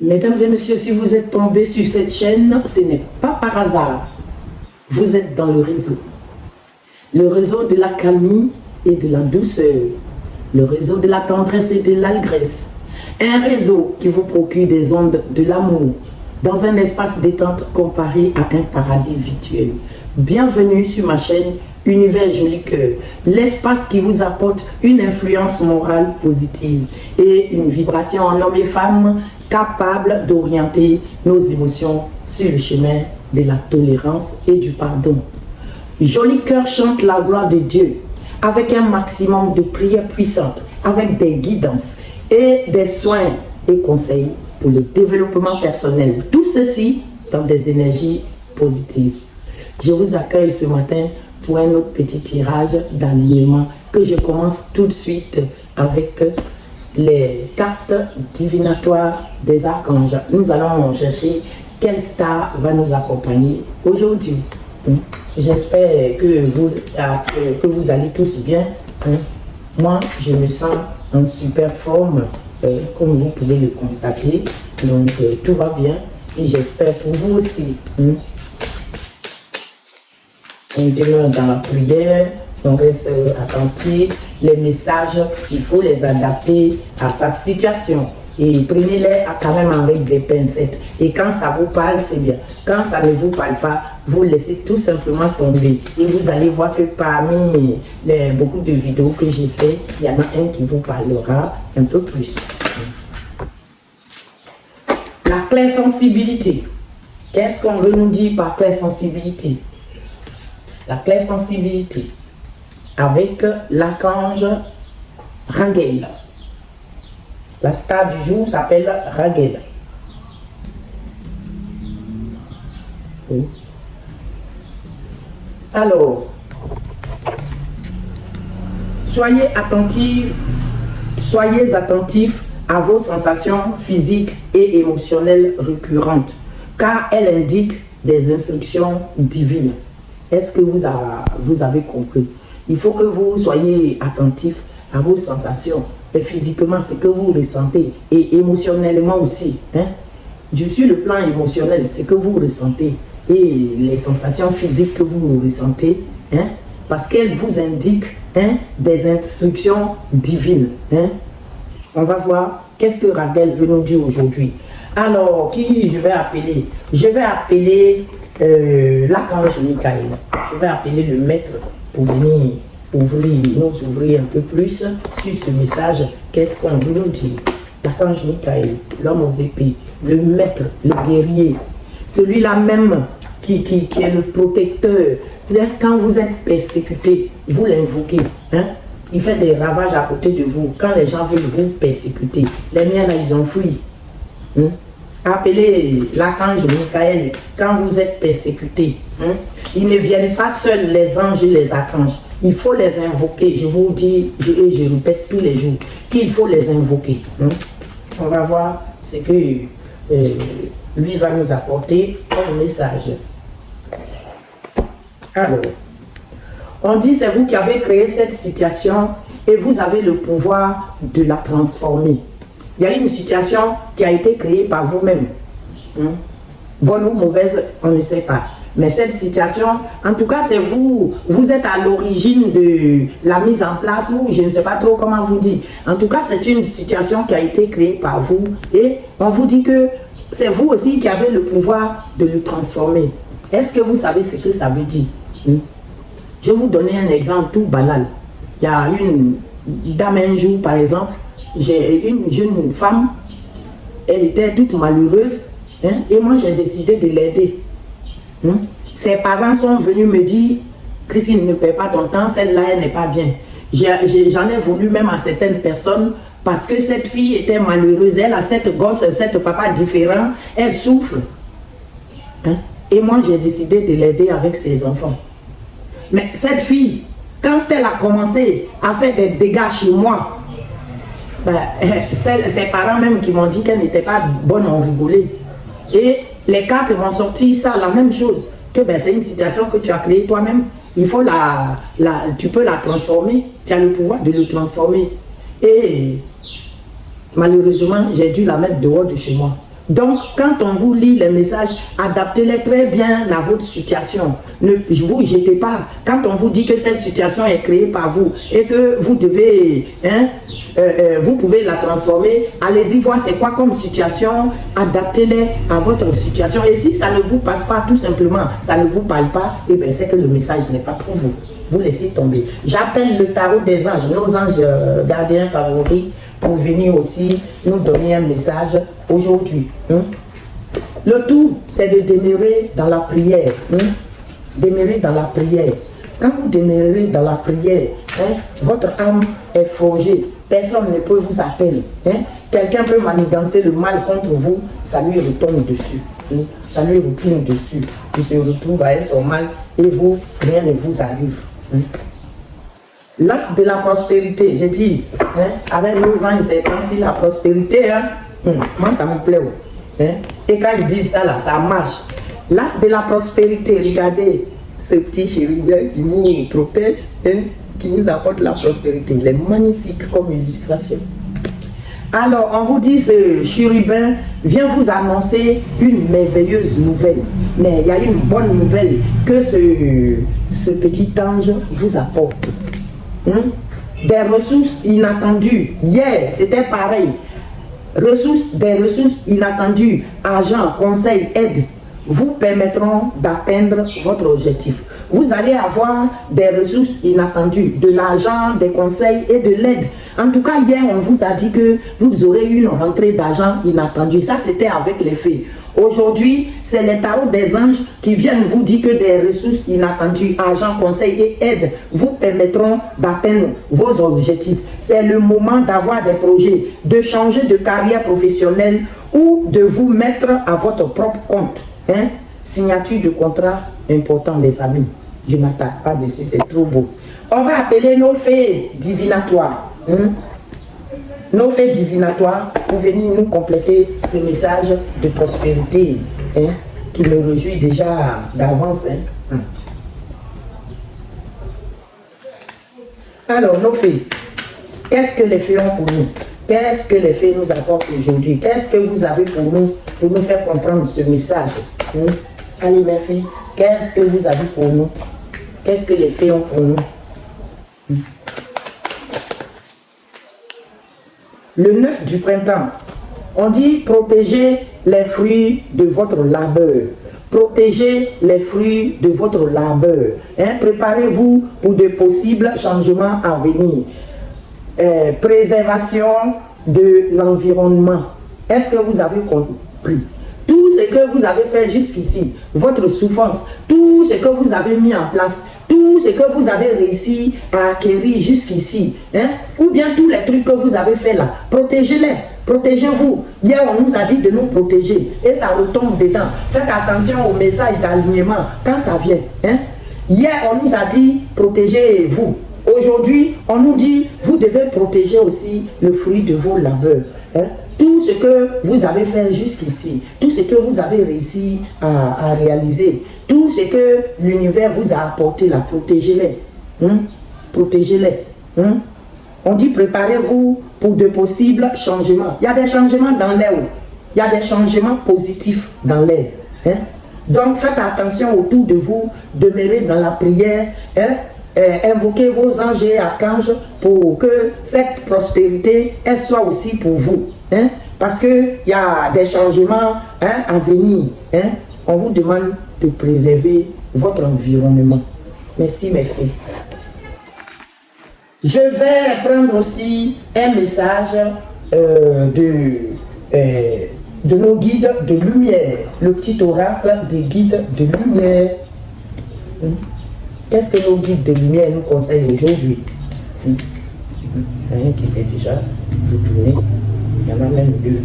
Mesdames et messieurs, si vous êtes tombés sur cette chaîne, ce n'est pas par hasard. Vous êtes dans le réseau. Le réseau de la calmie et de la douceur. Le réseau de la tendresse et de l'allégresse. Un réseau qui vous procure des ondes de l'amour dans un espace détente comparé à un paradis virtuel. Bienvenue sur ma chaîne Univers Joli Cœur, l'espace qui vous apporte une influence morale positive et une vibration en hommes et femmes capables d'orienter nos émotions sur le chemin de la tolérance et du pardon. Joli Cœur chante la gloire de Dieu avec un maximum de prières puissantes, avec des guidances et des soins et conseils pour le développement personnel. Tout ceci dans des énergies positives. Je vous accueille ce matin pour un autre petit tirage d'alignement que je commence tout de suite avec les cartes divinatoires des archanges. Nous allons chercher quelle star va nous accompagner aujourd'hui. J'espère que vous allez tous bien. Moi, je me sens en super forme, comme vous pouvez le constater. Donc, tout va bien et j'espère pour vous aussi. On demeure dans la prière, on reste attentif. Les messages, il faut les adapter à sa situation. Et prenez-les quand même avec des pincettes. Et quand ça vous parle, c'est bien. Quand ça ne vous parle pas, vous laissez tout simplement tomber. Et vous allez voir que parmi beaucoup de vidéos que j'ai fait, il y en a un qui vous parlera un peu plus. La claire sensibilité. Qu'est-ce qu'on veut nous dire par claire sensibilité? La claire sensibilité avec l'archange Raguel. La star du jour s'appelle Raguel. Oui. Alors, soyez attentifs à vos sensations physiques et émotionnelles récurrentes, car elles indiquent des instructions divines. Est-ce que vous avez compris? Il faut que vous soyez attentifs à vos sensations, et physiquement, ce que vous ressentez, et émotionnellement aussi. Sur le plan émotionnel, ce que vous ressentez, et les sensations physiques que vous ressentez, parce qu'elles vous indiquent des instructions divines. On va voir qu'est-ce que Raguel veut nous dire aujourd'hui. Alors, qui je vais appeler? Je vais appeler l'archange Michael. Je vais appeler le maître pour venir nous ouvrir un peu plus sur ce message. Qu'est-ce qu'on veut nous dire? L'archange Michael, l'homme aux épées, le maître, le guerrier, celui-là même qui est le protecteur. Quand vous êtes persécuté, vous l'invoquez. Il fait des ravages à côté de vous. Quand les gens veulent vous persécuter, les miens là, ils ont fui. Appelez l'archange Michael quand vous êtes persécuté. Ils ne viennent pas seuls, les anges et les archanges. Il faut les invoquer. Je vous dis, et je répète tous les jours, qu'il faut les invoquer. On va voir ce que lui va nous apporter comme message. Alors, on dit c'est vous qui avez créé cette situation et vous avez le pouvoir de la transformer. Il y a une situation qui a été créée par vous-même. Bonne ou mauvaise, on ne sait pas. Mais cette situation, en tout cas, c'est vous. Vous êtes à l'origine de la mise en place, ou je ne sais pas trop comment vous dire. En tout cas, c'est une situation qui a été créée par vous. Et on vous dit que c'est vous aussi qui avez le pouvoir de le transformer. Est-ce que vous savez ce que ça veut dire? Je vais vous donner un exemple tout banal. Il y a une dame un jour, par exemple, j'ai une jeune femme, elle était toute malheureuse, et moi j'ai décidé de l'aider. Ses parents sont venus me dire, Christine, ne perds pas ton temps, celle-là, elle n'est pas bien. J'en ai voulu même à certaines personnes, parce que cette fille était malheureuse, elle a cette gosse, cette papa différent, elle souffre. Et moi j'ai décidé de l'aider avec ses enfants. Mais cette fille, quand elle a commencé à faire des dégâts chez moi, ses parents même qui m'ont dit qu'elle n'était pas bonne, ont rigolé. Et les cartes m'ont sorti ça, la même chose. Que c'est une situation que tu as créée toi-même. Il faut tu peux la transformer. Tu as le pouvoir de le transformer. Et malheureusement, j'ai dû la mettre dehors de chez moi. Donc, quand on vous lit les messages, adaptez-les très bien à votre situation. Ne vous jetez pas. Quand on vous dit que cette situation est créée par vous et que vous devez, vous pouvez la transformer, allez-y voir c'est quoi comme situation, adaptez-les à votre situation. Et si ça ne vous passe pas, tout simplement, ça ne vous parle pas, et bien c'est que le message n'est pas pour vous. Vous laissez tomber. J'appelle le tarot des anges, nos anges gardiens favoris, pour venir aussi nous donner un message aujourd'hui. Le tout, c'est de demeurer dans la prière. Demeurer dans la prière. Quand vous demeurez dans la prière, votre âme est forgée. Personne ne peut vous atteindre. Quelqu'un peut manigancer le mal contre vous, ça lui retombe dessus. Ça lui retourne dessus. Il se retrouve avec son mal et vous, rien ne vous arrive. L'as de la prospérité, j'ai dit, avec nos anges, c'est comme si la prospérité, moi ça me plaît. Et quand ils disent ça là, ça marche. L'as de la prospérité, regardez ce petit chérubin qui vous protège, qui vous apporte la prospérité. Il est magnifique comme illustration. Alors, on vous dit, ce chérubin vient vous annoncer une merveilleuse nouvelle. Mais il y a une bonne nouvelle que ce petit ange vous apporte. Des ressources inattendues. Hier, c'était pareil. Des ressources inattendues, argent, conseil, aide, vous permettront d'atteindre votre objectif. Vous allez avoir des ressources inattendues, de l'argent, des conseils et de l'aide. En tout cas, hier, on vous a dit que vous aurez une rentrée d'argent inattendue. Ça, c'était avec les fées. Aujourd'hui, c'est les tarots des anges qui viennent vous dire que des ressources inattendues, argent, conseil et aide vous permettront d'atteindre vos objectifs. C'est le moment d'avoir des projets, de changer de carrière professionnelle ou de vous mettre à votre propre compte. Signature de contrat important, les amis. Je ne m'attaque pas dessus, c'est trop beau. On va appeler nos fées divinatoires. Nos fées divinatoires pour venir nous compléter ce message de prospérité qui me réjouit déjà d'avance. Alors, nos fées, qu'est-ce que les fées ont pour nous? Qu'est-ce que les fées nous apportent aujourd'hui? Qu'est-ce que vous avez pour nous faire comprendre ce message? Allez, mes filles, qu'est-ce que vous avez pour nous? Qu'est-ce que les fées ont pour nous? Le 9 du printemps, on dit protéger les fruits de votre labeur. Protégez les fruits de votre labeur. Préparez-vous pour de possibles changements à venir. Préservation de l'environnement. Est-ce que vous avez compris? Tout ce que vous avez fait jusqu'ici, votre souffrance, tout ce que vous avez mis en place, tout ce que vous avez réussi à acquérir jusqu'ici, ou bien tous les trucs que vous avez fait là, protégez-les, protégez-vous. Hier, on nous a dit de nous protéger et ça retombe dedans. Faites attention aux messages d'alignement quand ça vient. Hier, on nous a dit protégez-vous. Aujourd'hui, on nous dit vous devez protéger aussi le fruit de vos labeurs. Tout ce que vous avez fait jusqu'ici, tout ce que vous avez réussi à réaliser, tout ce que l'univers vous a apporté là, protégez-les. Protégez-les. On dit préparez-vous pour de possibles changements. Il y a des changements dans l'air. Il y a des changements positifs dans l'air. Donc faites attention autour de vous, demeurez dans la prière. Invoquez vos anges et archanges pour que cette prospérité elle soit aussi pour vous. Parce qu'il y a des changements à venir. On vous demande de préserver votre environnement. Merci mes filles. Je vais prendre aussi un message de nos guides de lumière. Le petit oracle des guides de lumière. Qu'est-ce que nos guides de lumière nous conseillent aujourd'hui? Rien qui s'est déjà retourné. Il y en a même deux.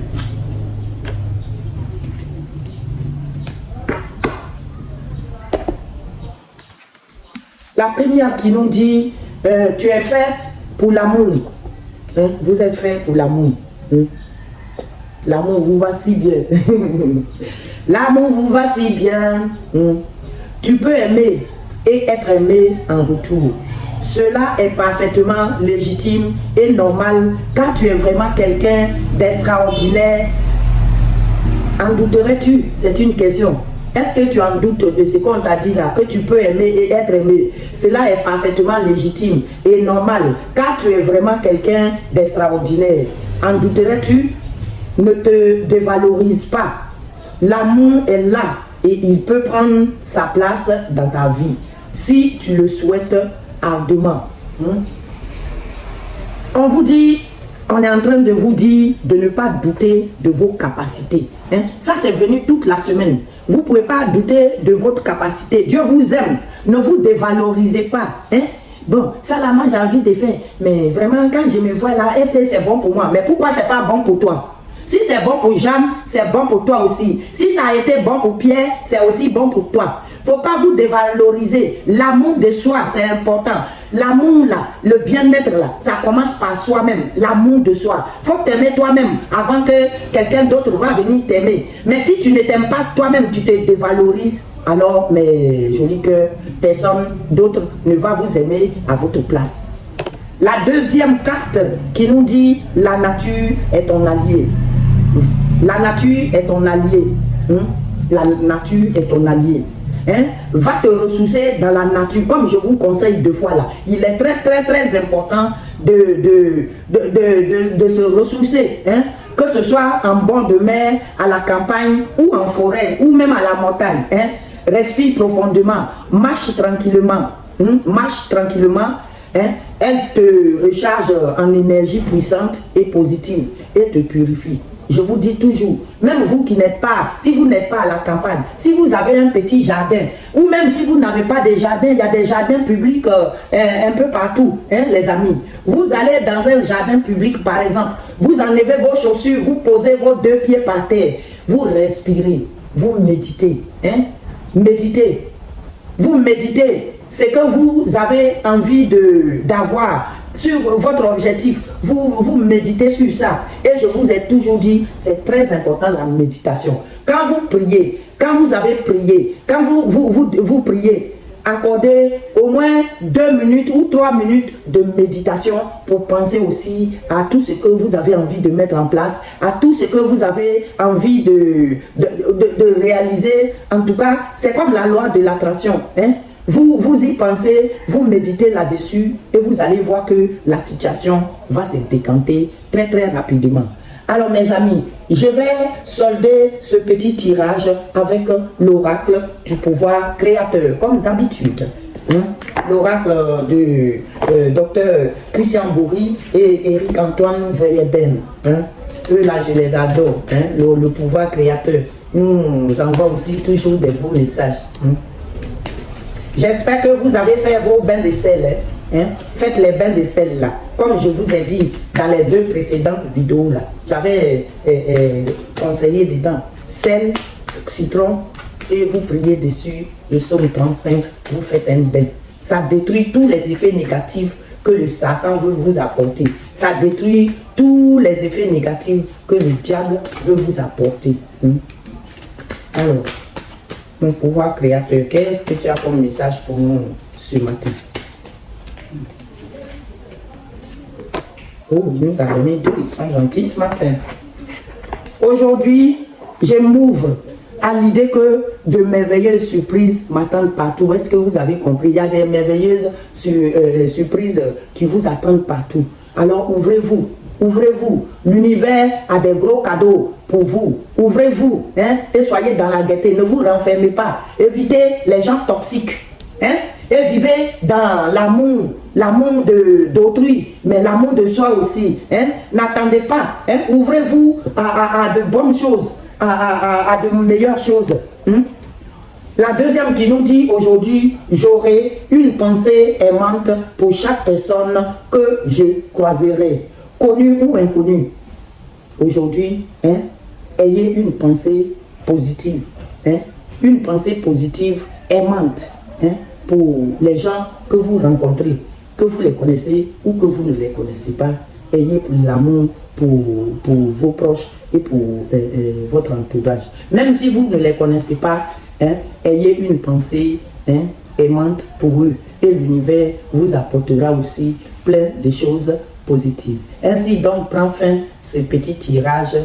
La première qui nous dit tu es fait pour l'amour. Vous êtes fait pour l'amour. L'amour vous va si bien. L'amour vous va si bien. Tu peux aimer et être aimé en retour. Cela est parfaitement légitime et normal car tu es vraiment quelqu'un d'extraordinaire En douterais-tu? C'est une question. Est-ce que tu en doutes de ce qu'on t'a dit là, que tu peux aimer et être aimé? Cela est parfaitement légitime et normal, car tu es vraiment quelqu'un d'extraordinaire. En douterais-tu? Ne te dévalorise pas. L'amour est là et il peut prendre sa place dans ta vie, si tu le souhaites ardemment. On vous dit, on est en train de vous dire de ne pas douter de vos capacités. Ça, c'est venu toute la semaine. Vous ne pouvez pas douter de votre capacité. Dieu vous aime. Ne vous dévalorisez pas. Bon, ça là, moi j'ai envie de faire. Mais vraiment, quand je me vois là, est-ce que c'est bon pour moi? Mais pourquoi c'est pas bon pour toi? Si c'est bon pour Jeanne, c'est bon pour toi aussi. Si ça a été bon pour Pierre, c'est aussi bon pour toi. Il ne faut pas vous dévaloriser. L'amour de soi, c'est important. L'amour là, le bien-être là, ça commence par soi-même. L'amour de soi. Il faut t'aimer toi-même avant que quelqu'un d'autre va venir t'aimer. Mais si tu ne t'aimes pas toi-même, tu te dévalorises, alors, mais je dis que personne d'autre ne va vous aimer à votre place. La deuxième carte qui nous dit la nature est ton allié. La nature est ton allié. La nature est ton allié. Va te ressourcer dans la nature, comme je vous conseille 2 fois là. Il est très important de se ressourcer. Que ce soit en bord de mer, à la campagne, ou en forêt, ou même à la montagne. Respire profondément, marche tranquillement. Marche tranquillement. Elle te recharge en énergie puissante et positive et te purifie. Je vous dis toujours, même vous qui n'êtes pas, si vous n'êtes pas à la campagne, si vous avez un petit jardin, ou même si vous n'avez pas de jardin, il y a des jardins publics un peu partout, les amis. Vous allez dans un jardin public par exemple, vous enlevez vos chaussures, vous posez vos 2 pieds par terre, vous respirez, vous méditez, méditez, vous méditez ce que vous avez envie d'avoir sur votre objectif, vous méditez sur ça. Et je vous ai toujours dit, c'est très important la méditation. Quand vous priez, quand vous avez prié, quand vous priez, accordez au moins 2 minutes ou 3 minutes de méditation pour penser aussi à tout ce que vous avez envie de mettre en place, à tout ce que vous avez envie de réaliser. En tout cas, c'est comme la loi de l'attraction. Vous y pensez, vous méditez là-dessus et vous allez voir que la situation va se décanter très rapidement. Alors mes amis, je vais solder ce petit tirage avec l'oracle du pouvoir créateur, comme d'habitude. L'oracle du docteur Christian Bourri et Éric-Antoine Veilleden. Eux là, je les adore. Le pouvoir créateur nous envoie aussi toujours des beaux messages. J'espère que vous avez fait vos bains de sel. Faites les bains de sel là. Comme je vous ai dit dans les 2 précédentes vidéos là. J'avais conseillé dedans sel, citron et vous priez dessus le psaume 35. Vous faites un bain. Ça détruit tous les effets négatifs que le Satan veut vous apporter. Ça détruit tous les effets négatifs que le diable veut vous apporter. Alors, mon pouvoir créateur, qu'est-ce que tu as comme message pour nous ce matin? Oh, il nous a donné 2, ils sont gentils ce matin. Aujourd'hui, je m'ouvre à l'idée que de merveilleuses surprises m'attendent partout. Est-ce que vous avez compris? Il y a des merveilleuses surprises qui vous attendent partout. Alors ouvrez-vous. Ouvrez-vous. L'univers a des gros cadeaux pour vous. Ouvrez-vous et soyez dans la gaieté. Ne vous renfermez pas. Évitez les gens toxiques. Et vivez dans l'amour. L'amour d'autrui, mais l'amour de soi aussi. N'attendez pas. Ouvrez-vous à de bonnes choses, à de meilleures choses. La deuxième qui nous dit aujourd'hui, j'aurai une pensée aimante pour chaque personne que je croiserai. Connu ou inconnu. Aujourd'hui, ayez une pensée positive. Une pensée positive aimante pour les gens que vous rencontrez, que vous les connaissez ou que vous ne les connaissez pas. Ayez l'amour pour vos proches et pour votre entourage. Même si vous ne les connaissez pas, ayez une pensée aimante pour eux. Et l'univers vous apportera aussi plein de choses positives. Ainsi donc prend fin ce petit tirage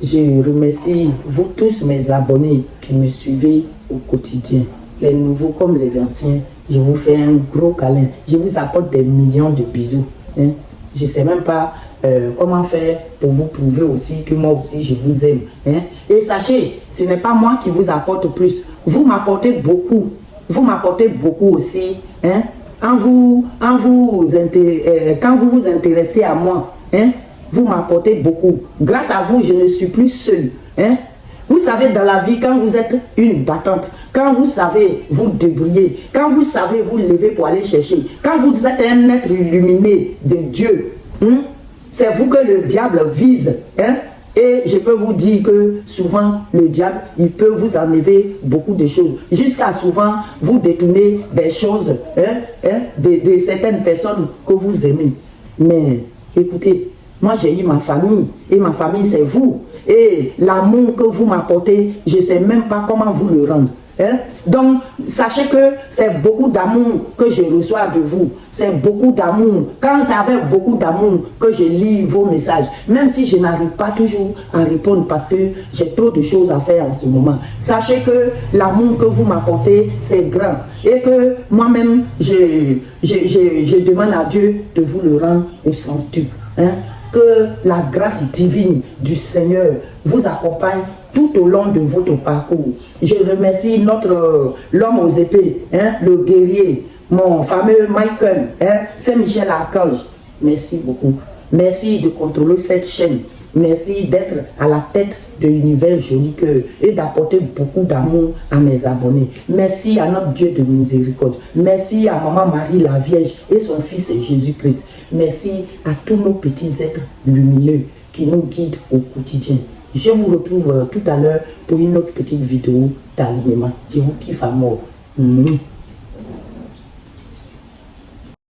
Je remercie vous tous mes abonnés qui me suivez au quotidien. Les nouveaux comme les anciens, je vous fais un gros câlin. Je vous apporte des millions de bisous. Hein. Je ne sais même pas comment faire pour vous prouver aussi que moi aussi je vous aime. Hein. Et sachez, ce n'est pas moi qui vous apporte plus. Vous m'apportez beaucoup. Vous m'apportez beaucoup aussi. Hein. Quand vous vous intéressez à moi, hein, vous m'apportez beaucoup. Grâce à vous, je ne suis plus seul. Hein. Vous savez, dans la vie, quand vous êtes une battante, quand vous savez vous débrouiller, quand vous savez vous lever pour aller chercher, quand vous êtes un être illuminé de Dieu, hein, c'est vous que le diable vise. Hein. Et je peux vous dire que souvent, le diable, il peut vous enlever beaucoup de choses. Jusqu'à souvent, vous détourner des choses, de certaines personnes que vous aimez. Mais écoutez, moi j'ai eu ma famille, et ma famille c'est vous. Et l'amour que vous m'apportez, je ne sais même pas comment vous le rendre. Hein? Donc, sachez que c'est beaucoup d'amour que je reçois de vous. C'est beaucoup d'amour. Quand c'est avec beaucoup d'amour que je lis vos messages, même si je n'arrive pas toujours à répondre parce que j'ai trop de choses à faire en ce moment. Sachez que l'amour que vous m'apportez, c'est grand. Et que moi-même, je demande à Dieu de vous le rendre au centuple. Hein? Que la grâce divine du Seigneur vous accompagne tout au long de votre parcours. Je remercie l'homme aux épées, hein, le guerrier, mon fameux Michael, hein, Saint-Michel Archange. Merci beaucoup. Merci de contrôler cette chaîne. Merci d'être à la tête de l'univers Joli Cœur et d'apporter beaucoup d'amour à mes abonnés. Merci à notre Dieu de miséricorde. Merci à Maman Marie la Vierge et son Fils Jésus-Christ. Merci à tous nos petits êtres lumineux qui nous guident au quotidien. Je vous retrouve tout à l'heure pour une autre petite vidéo d'alignement. Je vous kiffe à mort.